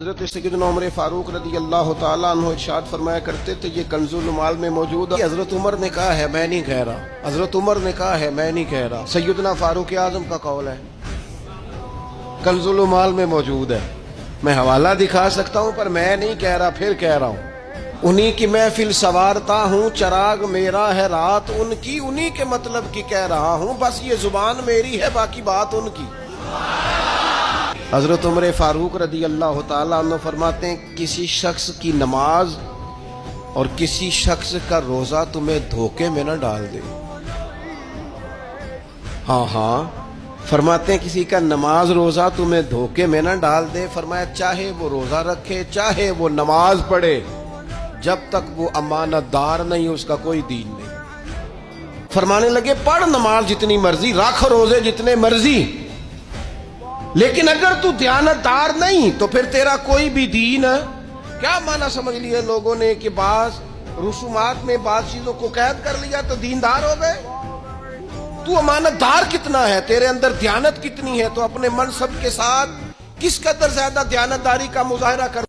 حضرت سیدنا عمر فاروق رضی اللہ تعالیٰ عنہ ارشاد فرمایا کرتے تھے، یہ کنز المال میں موجود ہے۔ حضرت عمر نے کہا ہے، میں نہیں کہہ رہا۔ حضرت عمر نے کہا ہے، میں نہیں کہہ رہا۔ سیدنا فاروق اعظم کا قول ہے، کنز المال میں موجود ہے۔ میں حوالہ دکھا سکتا ہوں پر میں نہیں کہہ رہا، پھر کہہ رہا ہوں۔ انہی کی محفل سوارتا ہوں، چراغ میرا ہے رات ان کی، انہی کے مطلب کی کہہ رہا ہوں، بس یہ زبان میری ہے، باقی بات ان کی۔ حضرت عمر فاروق رضی اللہ تعالیٰ عنہ فرماتے ہیں، کسی شخص کی نماز اور کسی شخص کا روزہ تمہیں دھوکے میں نہ ڈال دے۔ ہاں فرماتے ہیں کسی کا نماز روزہ تمہیں دھوکے میں نہ ڈال دے۔ فرمایا چاہے وہ روزہ رکھے، چاہے وہ نماز پڑھے، جب تک وہ امانت دار نہیں اس کا کوئی دین نہیں۔ فرمانے لگے پڑھ نماز جتنی مرضی، رکھ روزے جتنے مرضی، لیکن اگر تو دیانت دار نہیں تو پھر تیرا کوئی بھی دین ہے۔ کیا معنی سمجھ لیا لوگوں نے کہ بعض رسومات میں بعض چیزوں کو قید کر لیا تو دیندار ہو گئے؟ تو امانت دار کتنا ہے، تیرے اندر دیانت کتنی ہے، تو اپنے منصب کے ساتھ کس قدر زیادہ دیانت داری کا مظاہرہ کر